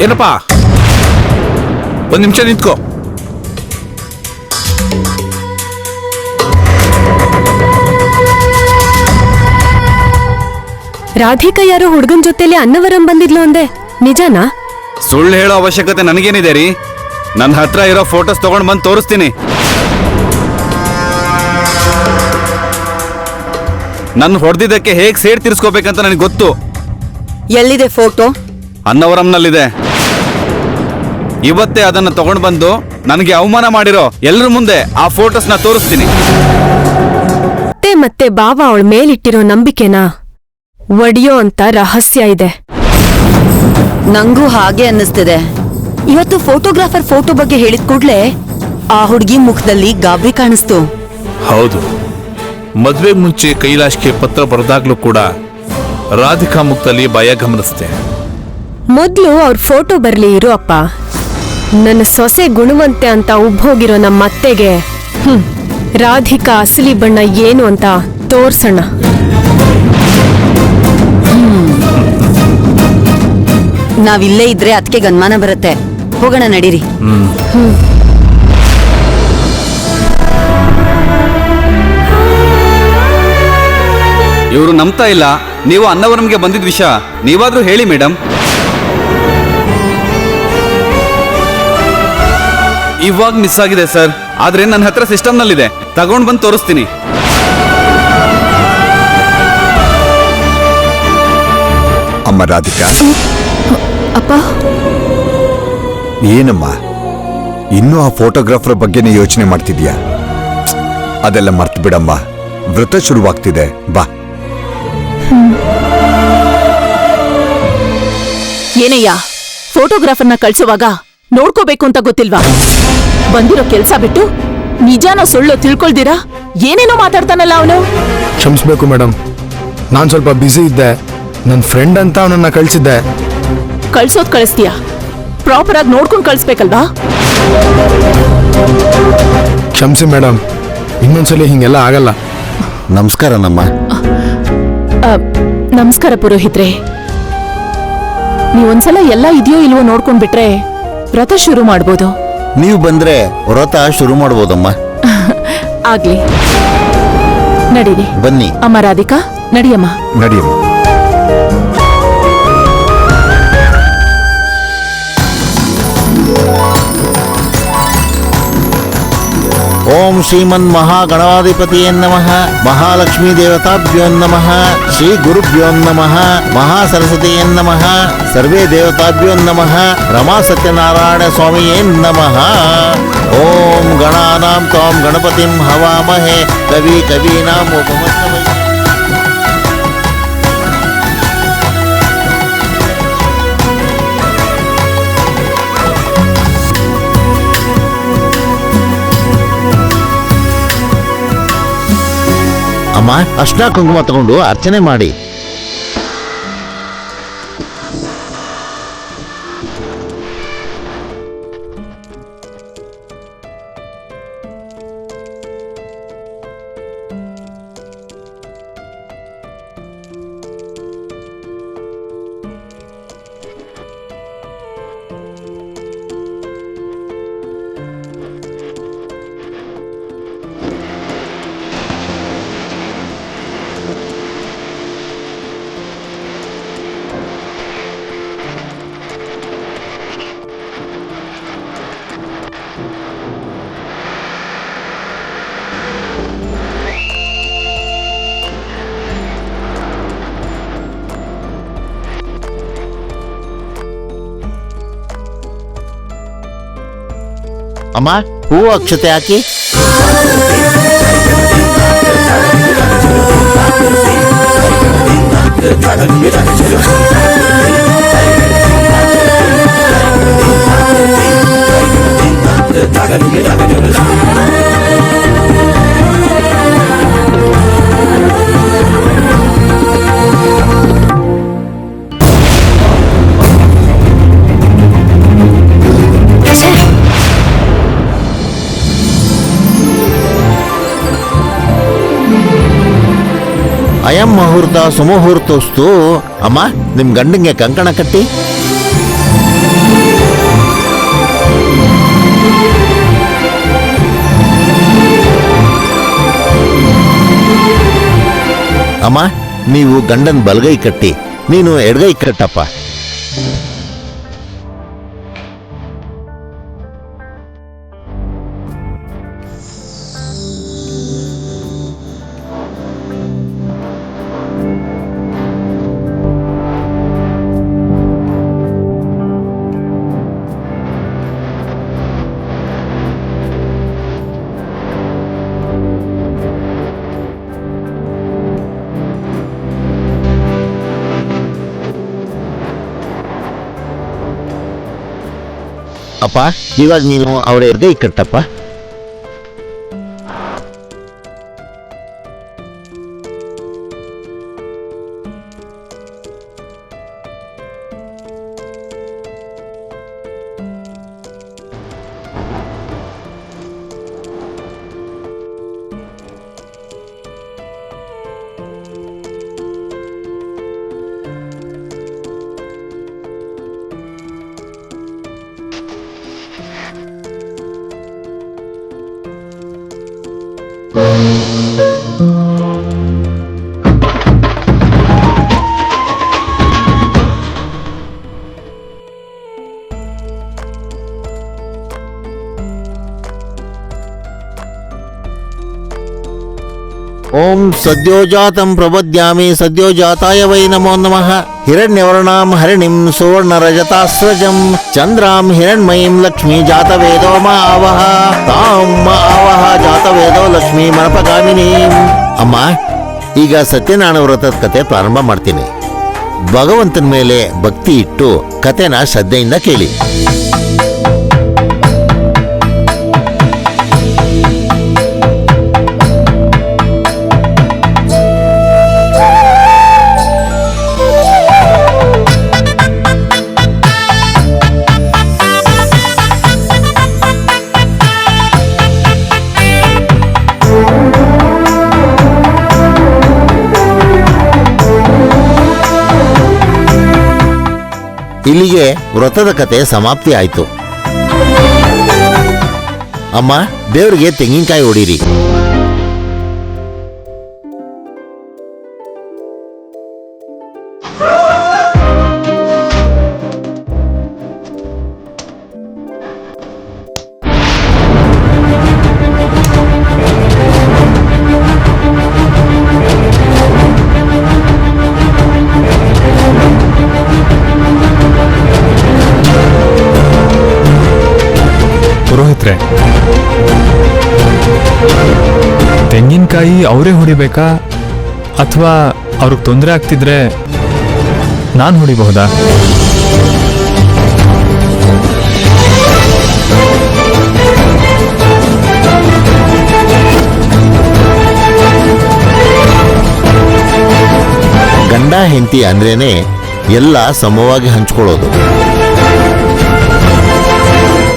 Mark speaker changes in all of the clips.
Speaker 1: ಏನಪ್ಪಾ, ಒಂದ್ ನಿಮಿಷ ನಿಂತ್ಕೋ.
Speaker 2: ರಾಧಿಕಾ ಯಾರೋ ಹುಡುಗನ್ ಜೊತೆಲಿ ಅನ್ನವರಂ ಬಂದಿದ್ಲು ಅಂದೆ, ನಿಜನಾ?
Speaker 3: ಸುಳ್ಳು ಹೇಳೋ ಅವಶ್ಯಕತೆ ನನಗೇನಿದೆ ರೀ? ನನ್ನ ಹತ್ರ ಇರೋ ಫೋಟೋಸ್ ತಗೊಂಡ್ ಬಂದು ತೋರಿಸ್ತೀನಿ. ನನ್ನ ಹೊಡೆದಿದ್ದಕ್ಕೆ ಹೇಗೆ ಸೇಡ್ ತೀರಿಸ್ಕೋಬೇಕಂತ ನನಗೆ ಗೊತ್ತು.
Speaker 4: ಎಲ್ಲಿದೆ ಫೋಟೋ?
Speaker 3: ಅನ್ನವರಂನಲ್ಲಿದೆ. ಇವತ್ತೇ ಅದನ್ನ ತಗೊಂಡು ಬಂದು ನನಗೆ ಅವಮಾನ ಮಾಡಿರೋ ಎಲ್ಲರ ಮುಂದೆ ಆ ಫೋಟೋಸ್ನ ತೋರಿಸ್ತೀನಿ.
Speaker 2: ಮತ್ತೆ ಬಾವ ಅವಳ ಮೇಲಿಟ್ಟಿರೋ ನಂಬಿಕೆನ ಒಡಿಯೋ ಅಂತ ರಹಸ್ಯ ಇದೆ.
Speaker 4: ನಂಗೂ ಹಾಗೆ ಅನ್ನಿಸ್ತಿದೆ. ಇವತ್ತು ಫೋಟೋಗ್ರಾಫರ್ ಫೋಟೋ ಬಗ್ಗೆ ಹೇಳಿದ ಕೂಡ್ಲೆ ಆ ಹುಡುಗಿ ಮುಖದಲ್ಲಿ ಗಾಬರಿ ಕಾಣಿಸ್ತು.
Speaker 1: ಹೌದು, ಮದ್ವೆ ಮುಂಚೆ ಕೈಲಾಶ್ಗೆ ಪತ್ರ ಬರೆದಾಗ್ಲೂ ಕೂಡ ರಾಧಿಕಾ ಮುಖದಲ್ಲಿ ಭಯ ಗಮನಿಸ್ತೆ.
Speaker 2: ಮೊದ್ಲು ಅವ್ರ ಫೋಟೋ ಬರ್ಲಿ ಇರು ಅಪ್ಪ. ನನ್ನ ಸೊಸೆ ಗುಣವಂತೆ ಅಂತ ಉಬ್ಬೋಗಿರೋ ನಮ್ಮ ಅತ್ತೆಗೆ ರಾಧಿಕಾ ಅಸಲಿ ಬಣ್ಣ ಏನು ಅಂತ ತೋರ್ಸೋಣ.
Speaker 4: ನಾವಿಲ್ಲೇ ಇದ್ರೆ ಅದಕ್ಕೆ ಗನ್ಮಾನ ಬರುತ್ತೆ. ಹೋಗೋಣ ನಡೀರಿ.
Speaker 3: ಇವರು ನಂಬ್ತಾ ಇಲ್ಲ. ನೀವು ಅನ್ನವರಂಗೆ ಬಂದಿದ್ದ ವಿಷಯ ನೀವಾದ್ರೂ ಹೇಳಿ ಮೇಡಮ್. ಇವಾಗ ಮಿಸ್ ಆಗಿದೆ ಸರ್, ಆದ್ರೆ ನನ್ನ ಹತ್ರ ಸಿಸ್ಟಮ್ನಲ್ಲಿದೆ. ತಗೊಂಡ್ ಬಂದು ತೋರಿಸ್ತೀನಿ.
Speaker 5: ಅಮ್ಮ ರಾಧಿಕಾ.
Speaker 2: ಅಪ್ಪ,
Speaker 5: ಏನಮ್ಮ ಇನ್ನೂ ಆ ಫೋಟೋಗ್ರಾಫರ್ ಬಗ್ಗೆನೇ ಯೋಚನೆ ಮಾಡ್ತಿದ್ಯಾ? ಅದೆಲ್ಲ ಮರ್ತು ಬಿಡಮ್ಮ, ವ್ರತ ಶುರುವಾಗ್ತಿದೆ, ಬಾ.
Speaker 6: ಏನಯ್ಯ, ಫೋಟೋಗ್ರಾಫರ್ನ ಕಳ್ಸುವಾಗ ನೋಡ್ಕೋಬೇಕು ಅಂತ ಗೊತ್ತಿಲ್ವಾ? ಬಂದಿರೋ ಕೆಲ್ಸ ಬಿಟ್ಟು ನಿಜಾನೋ ಸುಳ್ಳೋ ತಿಳ್ಕೊಳ್ದಿರಾ ಏನೇನೋ ಮಾತಾಡ್ತಾನಲ್ಲ ಅವನು.
Speaker 7: ಕ್ಷಮಿಸ್ಬೇಕು ಮೇಡಮ್, ನಾನ್ ಸ್ವಲ್ಪ ಬ್ಯುಸಿ ಇದ್ದೆ. ನನ್ನ ಫ್ರೆಂಡ್ ಅಂತ ಅವನನ್ನ ಕಳ್ಸಿದ್ದೆ.
Speaker 6: ಕಳ್ಸೋದ್ ಕಳಿಸ್ತೀಯ, ಪ್ರಾಪರ್ ಆಗಿ ನೋಡ್ಕೊಂಡು ಕಳಿಸ್ಬೇಕಲ್ವಾ?
Speaker 7: ಕ್ಷಮಿಸಿ ಮೇಡಮ್, ಇನ್ನೊಂದ್ಸಲಿ ಹಿಂಗೆಲ್ಲ ಆಗಲ್ಲ.
Speaker 5: ನಮಸ್ಕಾರ ನಮ್ಮ.
Speaker 6: ನಮಸ್ಕಾರ ಪುರೋಹಿತ್ರೆ. ನೀವೊಂದ್ಸಲ ಎಲ್ಲ ಇದೆಯೋ ಇಲ್ವೋ ನೋಡ್ಕೊಂಡ್ಬಿಟ್ರೆ ವ್ರತ ಶುರು ಮಾಡ್ಬೋದು.
Speaker 5: ನೀವು ಬಂದ್ರೆ ವ್ರತ ಶುರು ಮಾಡ್ಬೋದಮ್ಮ.
Speaker 6: ಆಗ್ಲಿ, ನಡೀರಿ.
Speaker 5: ಬನ್ನಿ
Speaker 6: ಅಮ್ಮ ರಾಧಿಕಾ, ನಡಿಯಮ್ಮ.
Speaker 5: ನಡಿಯಮ್ಮ.
Speaker 8: ಓಂ ಶ್ರೀಮನ್ ಮಹಾಗಣಾಧಿಪತಿಯೇ ನಮಃ. ಮಹಾಲಕ್ಷ್ಮೀ ದೇವತಾಭ್ಯೋ ನಮಃ. ಶ್ರೀ ಗುರುಭ್ಯೋ ನಮಃ. ಮಹಾಸರಸ್ವತಿಯೇ ನಮಃ. ಸರ್ವೇ ದೇವತಾಭ್ಯೋ ನಮಃ. ರಮಾ ಸತ್ಯನಾರಾಯಣ ಸ್ವಾಮಿಯೇ ನಮಃ. ಓಂ ಗಣಾನಾಂ ತ್ವಾಂ ಗಣಪತಿಂ ಹವಾಮಹೇ ಕವಿ ಕವೀನಾಂ ಉಪಮಶ್ರವೇ. ಅಮ್ಮ, ಅರ್ಶಿನ ಕುಂಕುಮ ತಗೊಂಡು ಅರ್ಚನೆ ಮಾಡಿ. ಅಮ್ಮ, ಹೂವು ಅಕ್ಷತೆ ಹಾಕಿ. ಅಯಂ ಮುಹೂರ್ತ ಸುಮುಹೂರ್ತೋಸ್ತು. ಅಮ್ಮ, ನಿಮ್ ಗಂಡಂಗೆ ಕಂಕಣ ಕಟ್ಟಿ. ಅಮ್ಮ ನೀವು ಗಂಡನ್ ಬಲಗೈ ಕಟ್ಟಿ ನೀನು ಎಡಗೈ ಕಟ್ಟಪ್ಪ. ಅಪ್ಪ ಇವಾಗ ನೀನು ಅವರ ಎಡಗೈ ಕಟ್ಟಪ್ಪ. ಓಂ ಸದ್ಯೋಜಾತಂ ಪ್ರಪದ್ಯಾಮಿ ಸದ್ಯೋಜಾತಾಯ ವೈ ನಮೋ ನಮಃ. ಹಿರಣ್ಯವರ್ಣಾಂ ಹರಿಣಿಂ ಸುವರ್ಣ ರಜತಾಸ್ರಜಂ ಚಂದ್ರಾಂ ಹಿರಣ್ಮಯೀಂ ಲಕ್ಷ್ಮೀ ಜಾತವೇದೋ ಮಾ ಆವಹ ತಾಂ ಮಾ ಆವಹ ಜಾತವೇದೋ ಲಕ್ಷ್ಮೀ ಮನಪಗಾಮಿನೀಂ. ಅಮ್ಮ ಈಗ ಸತ್ಯನಾರಾಯಣ ವ್ರತದ ಕತೆ ಪ್ರಾರಂಭ ಮಾಡ್ತೀನಿ. ಭಗವಂತನ ಮೇಲೆ ಭಕ್ತಿ ಇಟ್ಟು ಕತೆನ ಶ್ರದ್ಧೆಯಿಂದ ಕೇಳಿ. ಇಲ್ಲಿಗೆ ವ್ರತದ ಕತೆ ಸಮಾಪ್ತಿ ಆಯ್ತು. ಅಮ್ಮ ದೇವರಿಗೆ ತೆಂಗಿನಕಾಯಿ ಹೊಡೀರಿ.
Speaker 9: ಪುರೋಹಿತ್ರೆ, ತೆಂಗಿನಕಾಯಿ ಅವರೇ ಹೊಡಿಬೇಕಾ ಅಥವಾ ಅವ್ರಿಗೆ ತೊಂದರೆ ಆಗ್ತಿದ್ರೆ ನಾನು ಹೊಡಿಬಹುದಾ?
Speaker 8: ಗಂಡ ಹೆಂಡತಿ ಅಂದ್ರೇನೆ ಎಲ್ಲ ಸಮವಾಗಿ ಹಂಚ್ಕೊಳ್ಳೋದು.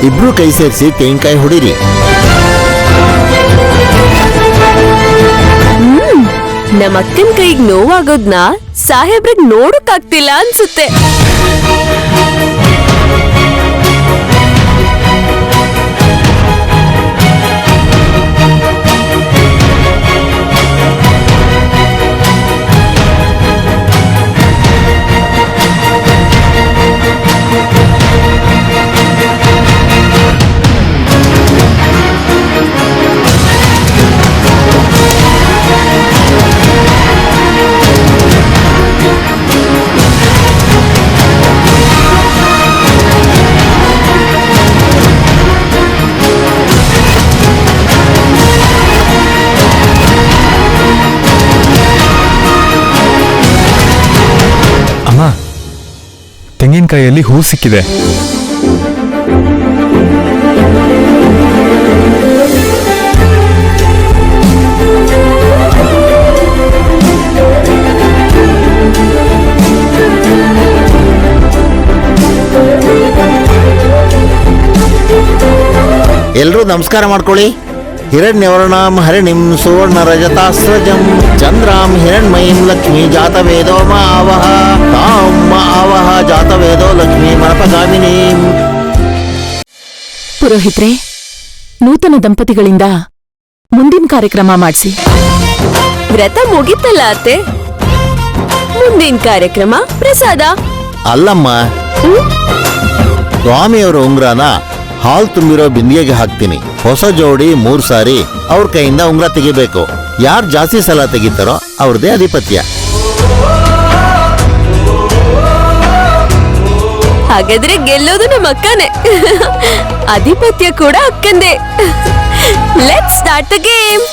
Speaker 8: ಇಬ್ರು ಕೈ ಸೇರಿಸಿ ತೆಂಗಿನಕಾಯಿ ಹೊಡಿರಿ.
Speaker 2: ನಮ್ಮ ಅಕ್ಕನ ಕೈಗೆ ನೋವಾಗೋದ್ನ ಸಾಹೇಬ್ರಿಗೆ ನೋಡಕ್ಕಾಗ್ತಿಲ್ಲ ಅನ್ಸುತ್ತೆ.
Speaker 9: ತೆಂಗಿನಕಾಯಿಯಲ್ಲಿ ಹೂ ಸಿಕ್ಕಿದೆ.
Speaker 8: ಎಲ್ರೂ ನಮಸ್ಕಾರ ಮಾಡ್ಕೊಳ್ಳಿ. ಹಿರಣ್ಯವರ್ಣಾಂ ಹರಿಣಿಂ ಸುವರ್ಣ ರಜತಾಸ್ರಜಂ ಚಂದ್ರಾಂ ಹಿರಣ್ಮಯೀಂ ಲಕ್ಷ್ಮೀ ಜಾತವೇದೋ ಮಾ ಆವಹ ತಾಂ ಮಾ ಆವಹ ಜಾತವೇದೋ ಲಕ್ಷ್ಮೀ ಮನಪಗಾಮಿನೀಂ.
Speaker 6: ಪುರೋಹಿತ್ರೆ, ನೂತನ ದಂಪತಿಗಳಿಂದ ಮುಂದಿನ ಕಾರ್ಯಕ್ರಮ ಮಾಡಿಸಿ.
Speaker 2: ವ್ರತ ಮುಗಿತಲ್ಲ ಅತ್ತೆ. ಮುಂದಿನ ಕಾರ್ಯಕ್ರಮ ಪ್ರಸಾದ.
Speaker 8: ಅಲ್ಲಮ್ಮ, ಸ್ವಾಮಿಯವರ ಉಂಗ್ರನ ಹಾಲ್ ತುಂಬಿರೋ ಬಿಂದಿಗೆಗೆ ಹಾಕ್ತೀನಿ. ಹೊಸ ಜೋಡಿ 3 ಸಾರಿ ಅವ್ರ ಕೈಯಿಂದ ಉಂಗ್ರ ತೆಗಿಬೇಕು. ಯಾರು ಜಾಸ್ತಿ ಸಲ ತೆಗಿತಾರೋ ಅವ್ರದೇ ಆಧಿಪತ್ಯ.
Speaker 2: ಹಾಗಾದ್ರೆ ಗೆಲ್ಲೋದು ನಮ್ಮ ಅಕ್ಕನೇ. ಅಧಿಪತ್ಯ ಕೂಡ ಅಕ್ಕಂದೆ. Let's start the game.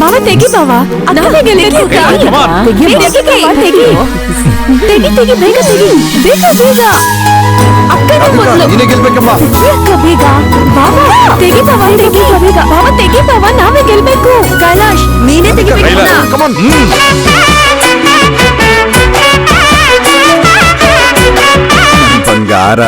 Speaker 2: ಬಾವ ತೆಗಿ ಬಾವ, ನಾವೇ ಗೆಲ್ಬೇಕು. ತೆಗಿ ಬಾವ, ತೆಗಿ. ತೆಗಿ ತೆಗಿ, ಬೇಗ ತೆಗಿ, ಬೇಗ ಬೇಗ. ಅಕ್ಕನೇ ಮೊದಲು.
Speaker 5: ನೀನೇ ಗೆಲ್ಬೇಕಮ್ಮ.
Speaker 2: ಅಕ್ಕ ಬೇಗ. ಬಾವ ತೆಗಿ ಬಾವ, ತೆಗಿ ಬೇಗ. ಬಾವ ತೆಗಿ ಬಾವ, ನಾವೇ ಗೆಲ್ಬೇಕು. ಕೈಲಾಶ್ ನೀನೇ ತೆಗಿಬೇಕು.
Speaker 5: ಬಂಗಾರ.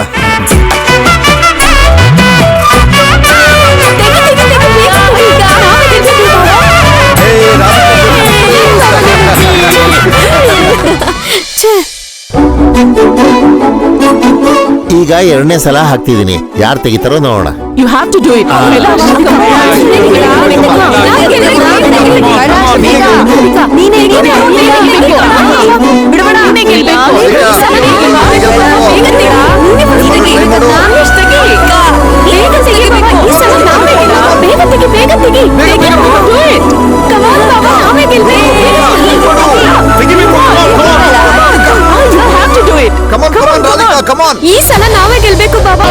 Speaker 8: ಈಗ 2ನೇ ಸಲ ಹಾಕ್ತಿದೀನಿ. ಯಾರು ತೆಗಿತಾರೋ ನೋಡೋಣ.
Speaker 6: You have to do it.
Speaker 2: ಈ ಸಲ ನಾವೇ ಗೆಲ್ಬೇಕು ಬಾಬಾ.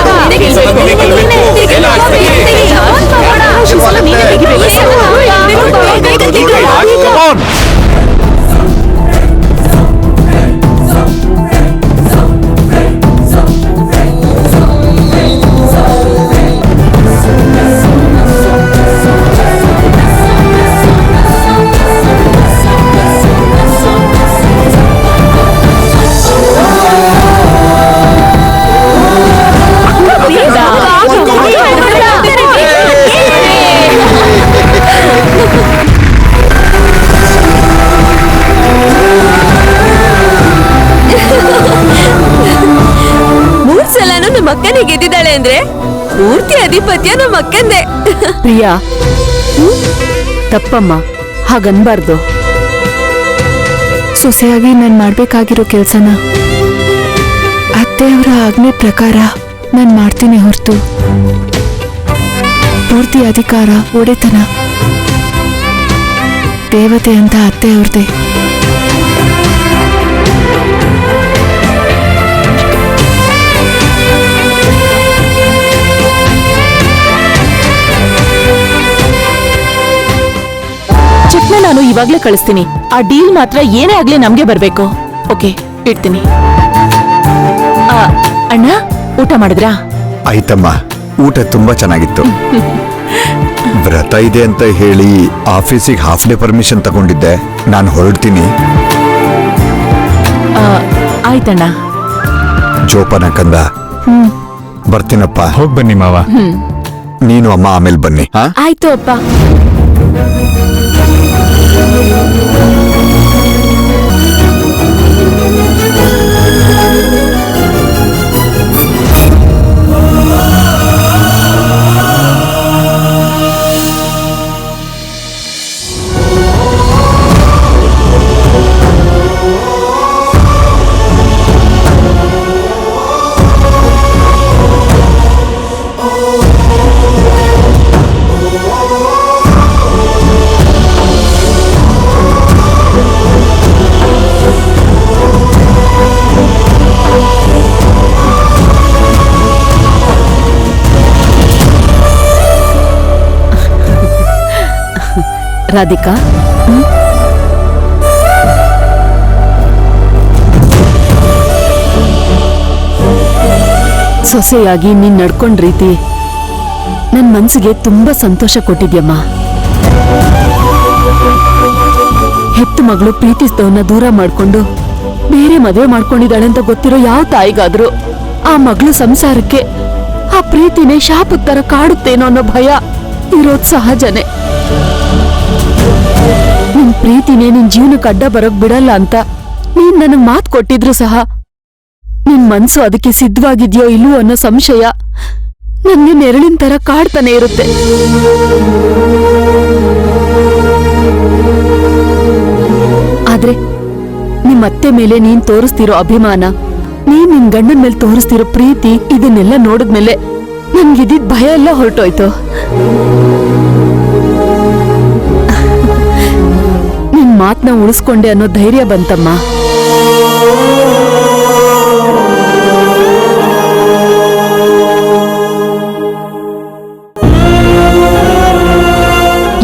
Speaker 2: ನಮ್ಮ ಅಕ್ಕನೇ ಗೆದ್ದಿದ್ದಾಳೆ ಅಂದ್ರೆ ಪೂರ್ತಿ ಅಧಿಪತ್ಯ ನಮ್ಮ ಅಕ್ಕಂದೆ.
Speaker 6: ಪ್ರಿಯಾ, ತಪ್ಪಮ್ಮ, ಹಾಗನ್ಬಾರ್ದು.
Speaker 10: ಸೊಸೆಯಾಗಿ ನಾನು ಮಾಡ್ಬೇಕಾಗಿರೋ ಕೆಲ್ಸನ ಅತ್ತೆಯವರ ಆಜ್ಞೆ ಪ್ರಕಾರ ನಾನು ಮಾಡ್ತೀನಿ ಹೊರತು ಪೂರ್ತಿ ಅಧಿಕಾರ, ಒಡೆತನ, ದೇವತೆ ಅಂತ ಅತ್ತೆಯವ್ರದೇ.
Speaker 6: ಚೆಕ್ನ ನಾನು ಇವಾಗ್ಲೇ ಕಳಿಸ್ತೀನಿ. ಆ ಡೀಲ್ ಮಾತ್ರ ಏನೇ ಆಗ್ಲಿ ನಮ್ಗೆ ಬರ್ಬೇಕು. ಓಕೆ, ಇಡ್ತೀನಿ. ಅಣ್ಣ, ಊಟ ಮಾಡಿದ್ರಾ?
Speaker 5: ಆಯ್ತಮ್ಮ, ಊಟ ತುಂಬಾ ಚೆನ್ನಾಗಿತ್ತು. ವ್ರತ ಇದೆ ಅಂತ ಹೇಳಿ ಆಫೀಸಿಗೆ ಹಾಫ್ ಡೇ ಪರ್ಮಿಷನ್ ತಗೊಂಡಿದ್ದೆ. ನಾನು ಹೊರಡ್ತೀನಿ.
Speaker 6: ಆಯ್ತಣ್ಣ.
Speaker 5: ಜೋಪಾನ ಕಂದ. ಬರ್ತೀನಪ್ಪ.
Speaker 9: ಹೋಗ್ ಬನ್ನಿ ಮಾವ.
Speaker 5: ನೀನು ಅಮ್ಮ ಆಮೇಲೆ ಬನ್ನಿ.
Speaker 2: ಆಯ್ತು ಅಪ್ಪ.
Speaker 6: ರಾಧಿಕಾ, ಸೊಸೆಯಾಗಿ ನೀನ್ ನಡ್ಕೊಂಡ್ ರೀತಿ ನನ್ ಮನ್ಸಿಗೆ ತುಂಬಾ ಸಂತೋಷ ಕೊಟ್ಟಿದ್ಯಮ್ಮ. ಹೆತ್ತು ಮಗಳು ಪ್ರೀತಿಸಿದವನ್ನ ದೂರ ಮಾಡ್ಕೊಂಡು ಬೇರೆ ಮದುವೆ ಮಾಡ್ಕೊಂಡಿದ್ದಾಳೆ ಅಂತ ಗೊತ್ತಿರೋ ಯಾವ ತಾಯಿಗಾದ್ರೂ ಆ ಮಗಳು ಸಂಸಾರಕ್ಕೆ ಆ ಪ್ರೀತಿನೇ ಶಾಪದ ತರ ಕಾಡುತ್ತೇನೋ ಅನ್ನೋ ಭಯ ಇರೋದ್ ಸಹಜನೇ. ನಿನ್ ಪ್ರೀತಿನೇ ನಿನ್ ಜೀವನಕ್ಕೆ ಅಡ್ಡ ಬರೋಕ್ ಬಿಡಲ್ಲ ಅಂತ ನೀನ್ ನನಗ್ ಮಾತು ಕೊಟ್ಟಿದ್ರು ಸಹ ನಿನ್ ಮನ್ಸು ಅದಕ್ಕೆ ಸಿದ್ಧವಾಗಿದ್ಯೋ ಇಲ್ವೋ ಅನ್ನೋ ಸಂಶಯ ನನ್ಗೆ ನೆರಳಿನ ತರ ಕಾಡ್ತಾನೆ ಇರುತ್ತೆ. ಆದ್ರೆ ನಿಮ್ಮತ್ತೆ ಮೇಲೆ ನೀನ್ ತೋರಿಸ್ತಿರೋ ಅಭಿಮಾನ, ನೀನ್ ನಿನ್ ಗಂಡನ ಮೇಲೆ ತೋರಿಸ್ತಿರೋ ಪ್ರೀತಿ, ಇದನ್ನೆಲ್ಲ ನೋಡಿದ್ಮೇಲೆ ನನ್ಗಿದ್ದಿದ್ ಭಯ ಎಲ್ಲ ಹೊರಟೋಯ್ತು. ನಿನ್ ಮಾತ್ನ ಉಳಿಸ್ಕೊಂಡೆ ಅನ್ನೋ ಧೈರ್ಯ ಬಂತಮ್ಮ.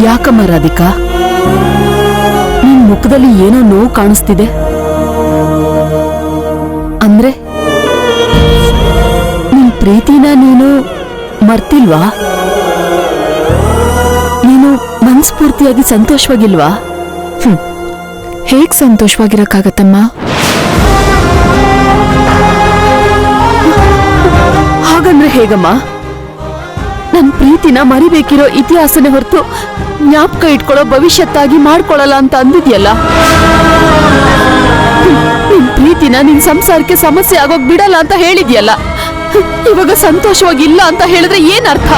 Speaker 6: ಯಾಕಮ್ಮ ರಾಧಿಕಾ, ನಿನ್ ಮುಖದಲ್ಲಿ ಏನೋ ನೋವು ಕಾಣಿಸ್ತಿದೆ. ಅಂದ್ರೆ ನಿನ್ ಪ್ರೀತಿನ ನೀನು ಮರ್ತಿಲ್ವಾ? ನೀನು ಮನಸ್ಫೂರ್ತಿಯಾಗಿ ಸಂತೋಷವಾಗಿಲ್ವಾ?
Speaker 10: ಹೇಗ್ ಸಂತೋಷವಾಗಿರಕ್ಕಾಗತ್ತಮ್ಮ?
Speaker 6: ಹಾಗಂದ್ರೆ ಹೇಗಮ್ಮ? ನನ್ ಪ್ರೀತಿನ ಮರಿಬೇಕಿರೋ ಇತಿಹಾಸನೇ ಹೊರತು ಜ್ಞಾಪಕ ಇಟ್ಕೊಳ್ಳೋ ಭವಿಷ್ಯತ್ತಾಗಿ ಮಾಡ್ಕೊಳ್ಳಲ್ಲ ಅಂತ ಅಂದಿದ್ಯಲ್ಲ. ನಿನ್ ಪ್ರೀತಿನ ನಿನ್ ಸಂಸಾರಕ್ಕೆ ಸಮಸ್ಯೆ ಆಗೋಗ್ ಬಿಡಲ್ಲ ಅಂತ ಹೇಳಿದ್ಯಲ್ಲ. ಇವಾಗ ಸಂತೋಷವಾಗಿಲ್ಲ ಅಂತ ಹೇಳಿದ್ರೆ ಏನ್ ಅರ್ಥ?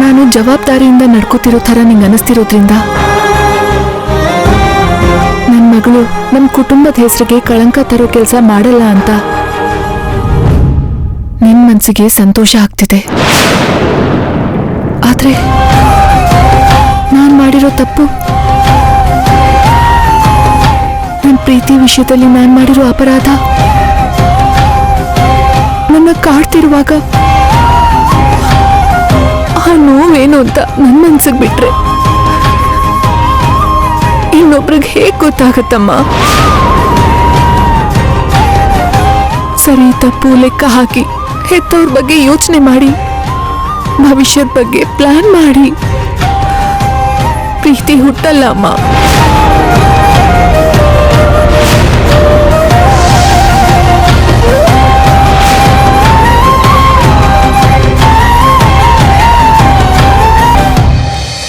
Speaker 10: ನಾನು ಜವಾಬ್ದಾರಿಯಿಂದ ನಡ್ಕೋತಿರೋ ಥರ ನಿಂಗೆ ಅನಿಸ್ತಿರೋದ್ರಿಂದ ನನ್ನ ಮಗಳು ನಮ್ಮ ಕುಟುಂಬದ ಹೆಸರಿಗೆ ಕಳಂಕ ತರೋ ಕೆಲಸ ಮಾಡಲ್ಲ ಅಂತ ನಿನ್ ಮನ್ಸಿಗೆ ಸಂತೋಷ ಆಗ್ತಿದೆ. ಆದ್ರೆ ನಾನ್ ಮಾಡಿರೋ ತಪ್ಪು, ನನ್ನ ಪ್ರೀತಿ ವಿಷಯದಲ್ಲಿ ನಾನ್ ಮಾಡಿರೋ ಅಪರಾಧ ನನ್ನ ಕಾಡ್ತಿರುವಾಗ ಆ ನೋವೇನು ಅಂತ ನನ್ನ ಮನ್ಸಿಗೆ ಬಿಟ್ರೆ ಇನ್ನೊಬ್ರಿಗೆ ಹೇಗ್ ಗೊತ್ತಾಗತ್ತಮ್ಮ? ಸರಿ ತಪ್ಪು ಲೆಕ್ಕ ಹಾಕಿ ಹೆತ್ತವ್ರ ಬಗ್ಗೆ ಯೋಚನೆ ಮಾಡಿ, ಭವಿಷ್ಯದ ಬಗ್ಗೆ ಪ್ಲಾನ್ ಮಾಡಿ ಪ್ರೀತಿ ಹುಟ್ಟಲ್ಲ ಅಮ್ಮ.